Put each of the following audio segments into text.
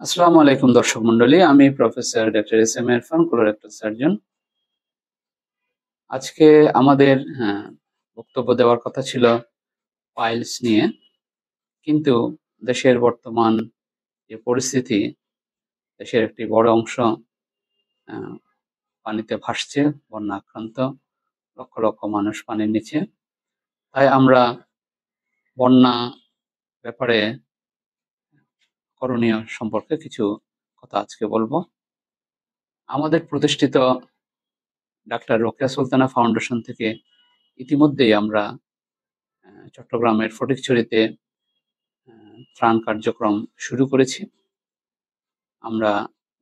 আসসালামু আলাইকুম দর্শক মন্ডলী, আমি professor doctor S M Irfan, colorectal surgeon. আজকে আমাদের বক্তব্য দেওয়ার কথা ছিল পাইলস নিয়ে, কিন্তু দেশের বর্তমান যে পরিস্থিতি, দেশের একটি বড় অংশ আহ, পানিতে ভাসছে, বন্যা আক্রান্ত, লক্ষ লক্ষ মানুষ পানির নিচে। তাই আমরা বন্যা ব্যাপারে করণীয় সম্পর্কে কিছু কথা আজকে বলবো। আমাদের প্রতিষ্ঠিত ডাক্তার রোকেয়া সুলতানা ফাউন্ডেশন থেকে ইতিমধ্যেই আমরা চট্টগ্রামের ফটিকছড়িতে ত্রাণ কার্যক্রম শুরু করেছি। আমরা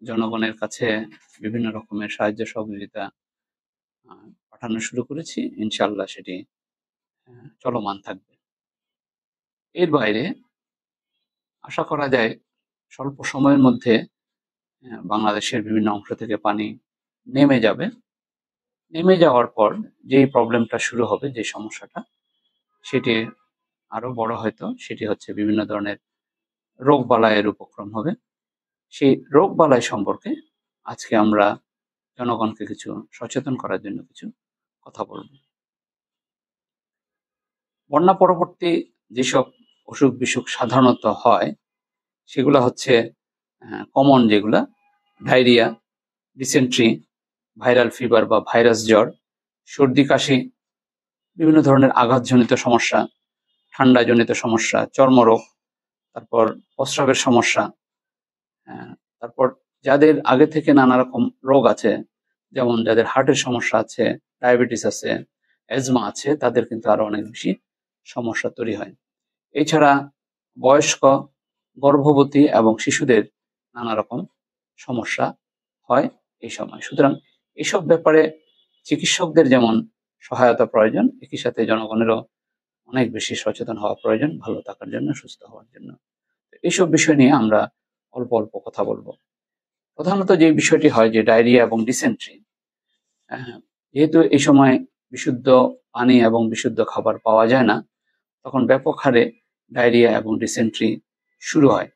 জনগণের কাছে বিভিন্ন রকমের সাহায্য সহযোগিতা পাঠানো শুরু করেছি। ইনশাআল্লাহ সেটি চলমান থাকবে। এর বাইরে আশা করা যায় স্বল্প সময়ের মধ্যে বাংলাদেশের বিভিন্ন অংশ থেকে পানি নেমে যাবে। নেমে যাওয়ার পর যেই প্রবলেমটা শুরু হবে, যে সমস্যাটা, সেটি আরো বড় হয়তো, সেটি হচ্ছে বিভিন্ন ধরনের রোগ বালাইয়ের উপক্রম হবে। সেই রোগ বালাই সম্পর্কে আজকে আমরা জনগণকে কিছু সচেতন করার জন্য কিছু কথা বলবো। বন্যা পরবর্তী যেসব অসুখ বিসুখ সাধারণত হয়, সেগুলো হচ্ছে কমন, যেগুলা ডায়রিয়া, ডিসেন্ট্রি, ভাইরাল ফিভার বা ভাইরাস জ্বর, সর্দি কাশি, বিভিন্ন ধরনের আঘাতজনিত সমস্যা, ঠান্ডাজনিত সমস্যা, চর্মরোগ, তারপর প্রস্রাবের সমস্যা। তারপর যাদের আগে থেকে নানা রকম রোগ আছে, যেমন যাদের হার্টের সমস্যা আছে, ডায়াবেটিস আছে, অ্যাজমা আছে, তাদের কিন্তু আরো অনেক বেশি সমস্যা তৈরি হয়। এছাড়া বয়স্ক, গর্ভবতী এবং শিশুদের নানা রকম সমস্যা হয় এই সময়। সুতরাং এসব ব্যাপারে চিকিৎসকদের যেমন সহায়তা প্রয়োজন, একই সাথে জনগণেরও অনেক বেশি সচেতন হওয়া প্রয়োজন, ভালো থাকার জন্য, সুস্থ হওয়ার জন্য। এইসব বিষয় নিয়ে আমরা অল্প অল্প কথা বলবো। প্রধানত যে বিষয়টি হয়, যে ডায়রিয়া এবং ডিসেন্ট্রি, যেহেতু এই সময় বিশুদ্ধ পানি এবং বিশুদ্ধ খাবার পাওয়া যায় না, তখন ব্যাপক হারে ডায়রিয়া এবং ডিসেন্ট্রি শুরু হয়।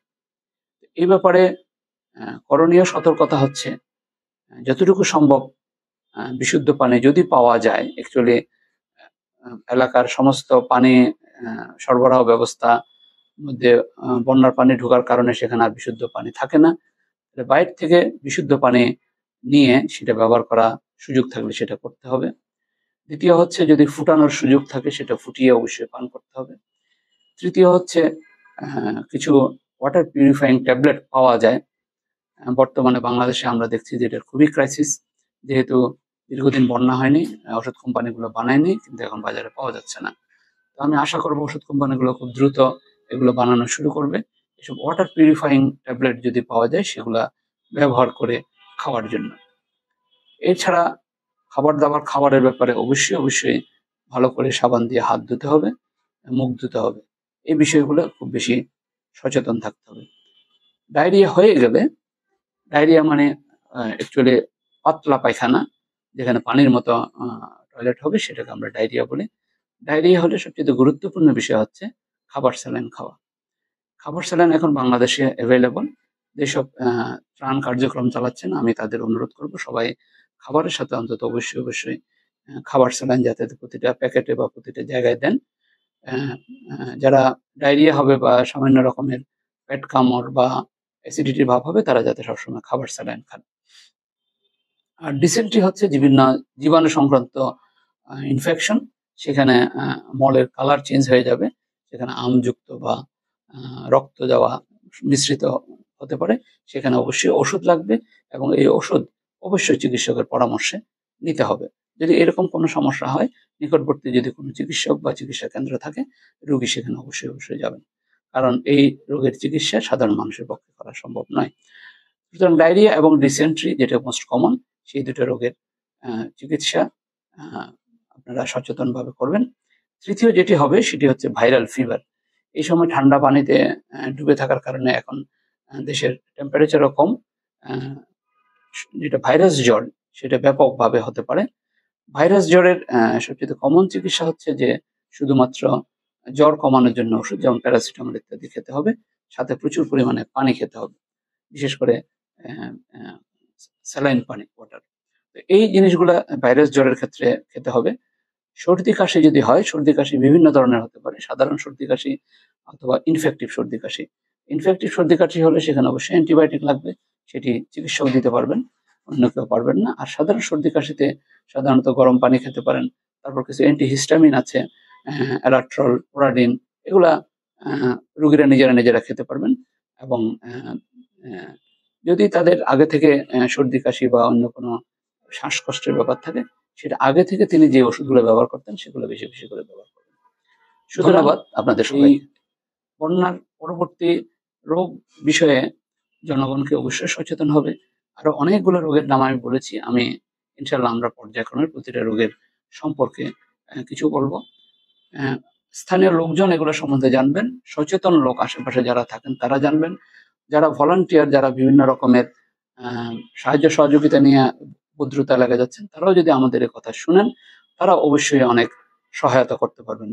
এই ব্যাপারে করণীয় সতর্কতা হচ্ছে, যতটুকু সম্ভব বিশুদ্ধ পানি যদি পাওয়া যায়, অ্যাকচুয়ালি এলাকার সমস্ত পানি সরবরাহ ব্যবস্থা মধ্যে বন্যার পানি ঢোকার কারণে সেখানে আর বিশুদ্ধ পানি থাকে না। বাইরে থেকে বিশুদ্ধ পানি নিয়ে সেটা ব্যবহার করা সুযোগ থাকলে সেটা করতে হবে। দ্বিতীয় হচ্ছে, যদি ফুটানোর সুযোগ থাকে সেটা ফুটিয়ে অবশ্যই পান করতে হবে। তৃতীয় হচ্ছে, কিছু ওয়াটার পিউরিফাইং ট্যাবলেট পাওয়া যায়। বর্তমানে বাংলাদেশে আমরা দেখছি যে এটার খুবই ক্রাইসিস, যেহেতু দীর্ঘদিন বন্যা হয়নি, ওষুধ কোম্পানিগুলো বানায়নি, কিন্তু এখন বাজারে পাওয়া যাচ্ছে না। তো আমি আশা করবো ওষুধ কোম্পানিগুলো খুব দ্রুত এগুলো বানানো শুরু করবে। এসব ওয়াটার পিউরিফাইং ট্যাবলেট যদি পাওয়া যায়, সেগুলা ব্যবহার করে খাওয়ার জন্য। এছাড়া খাবারের ব্যাপারে অবশ্যই অবশ্যই ভালো করে সাবান দিয়ে হাত ধুতে হবে, মুখ ধুতে হবে। এই বিষয়গুলো খুব বেশি সচেতন থাকতে হবে। ডায়রিয়া হয়ে গেলে, ডায়রিয়া মানে অ্যাকচুয়ালি পাতলা পায়খানা, যেখানে পানির মতো টয়লেট হবে, সেটাকে আমরা ডায়রিয়া বলি। ডায়রিয়া হলে সবচেয়ে গুরুত্বপূর্ণ বিষয় হচ্ছে খাবার স্যালাইন খাওয়া। খাবার স্যালাইন এখন বাংলাদেশে অ্যাভেলেবল। যেসব ত্রাণ কার্যক্রম চালাচ্ছেন, আমি তাদের অনুরোধ করব সবাই খাবারের সাথে অন্তত অবশ্যই অবশ্যই খাবার স্যালাইন যাতে প্রতিটা প্যাকেটে বা প্রতিটা জায়গায় দেন। যারা ডায়রিয়া হবে বা সামান্য রকমের পেট কামড় বা অ্যাসিডিটির ভাব হবে, তারা যাতে সবসময় খাবার স্যালাইন খান। আর ডিসেন্ট্রি হচ্ছে বিভিন্ন জীবাণু সংক্রান্ত ইনফেকশন। সেখানে মলের কালার চেঞ্জ হয়ে যাবে, সেখানে আমযুক্ত বা রক্ত যাওয়া মিশ্রিত হতে পারে। সেখানে অবশ্যই ওষুধ লাগবে, এবং এই ওষুধ অবশ্যই চিকিৎসকের পরামর্শে নিতে হবে। যদি এরকম কোনো সমস্যা হয়, নিকটবর্তী যদি কোনো চিকিৎসক বা চিকিৎসা কেন্দ্র থাকে, রোগী সেখানে অবশ্যই অবশ্যই যাবেন, কারণ এই রোগের চিকিৎসা সাধারণ মানুষের পক্ষে করা সম্ভব নয়। সুতরাং ডায়রিয়া এবং ডিসেন্ট্রি, যেটা মোস্ট কমন, সেই দুটো রোগের চিকিৎসা আপনারা সচেতনভাবে করবেন। তৃতীয় যেটি হবে, সেটি হচ্ছে ভাইরাল ফিভার। এই সময় ঠান্ডা পানিতে ডুবে থাকার কারণে এখন দেশের টেম্পারেচারও কম, যেটা ভাইরাস জ্বর, সেটা ব্যাপকভাবে হতে পারে। ভাইরাস জ্বরের সবচেয়ে কমন চিকিৎসা হচ্ছে যে শুধুমাত্র জ্বর কমানোর জন্য ওষুধ, যেমন প্যারাসিটামল ইত্যাদি খেতে হবে, সাথে প্রচুর পরিমাণে পানি খেতে হবে। বিশেষ করে স্যালাইন পানি, ওয়াটার। এই জিনিসগুলা ভাইরাস জ্বরের ক্ষেত্রে খেতে হবে। সর্দি কাশি যদি হয়, সর্দি কাশি বিভিন্ন ধরনের হতে পারে, সাধারণ সর্দি কাশি অথবা ইনফেক্টিভ সর্দি কাশি। ইনফেক্টিভ সর্দি কাশি হলে সেখানে অবশ্যই অ্যান্টিবায়োটিক লাগবে, সেটি চিকিৎসক দিতে পারবেন, অন্য কেউ পারবেন না। আর সাধারণ সর্দি কাশিতে সাধারণত গরম পানি খেতে পারেন। তারপর কিছু অ্যান্টিহিস্টামিন আছে, অ্যালাট্রল, ওরাডিন, এগুলা রোগীরা নিজেরা খেতে পারবেন। এবং যদি তাদের আগে থেকে সর্দি কাশি বা অন্য কোনো শ্বাসকষ্টের ব্যাপার থাকে, সেটা আগে থেকে তিনি যে ওষুধগুলো ব্যবহার করতেন সেগুলো বেশি বেশি করে ব্যবহার করবেন। ধন্যবাদ আপনাদের সবাই। বন্যার পরবর্তী রোগ বিষয়ে জনগণকে অবশ্যই সচেতন হবে। আরো অনেকগুলো রোগের নাম আমি বলেছি, আমি ইনশাল্লাহ আমরা পর্যায়ক্রমে প্রতিটা রোগের সম্পর্কে কিছু বলবো। স্থানীয় লোকজন এগুলো সম্বন্ধে জানবেন, সচেতন লোক আশেপাশে যারা থাকেন তারা জানবেন, যারা ভলান্টিয়ার, যারা বিভিন্ন রকমের সাহায্য সহযোগিতা নিয়ে উপদ্রুত এলাকায় যাচ্ছেন, তারাও যদি আমাদের এই কথা শুনেন, তারা অবশ্যই অনেক সহায়তা করতে পারবেন।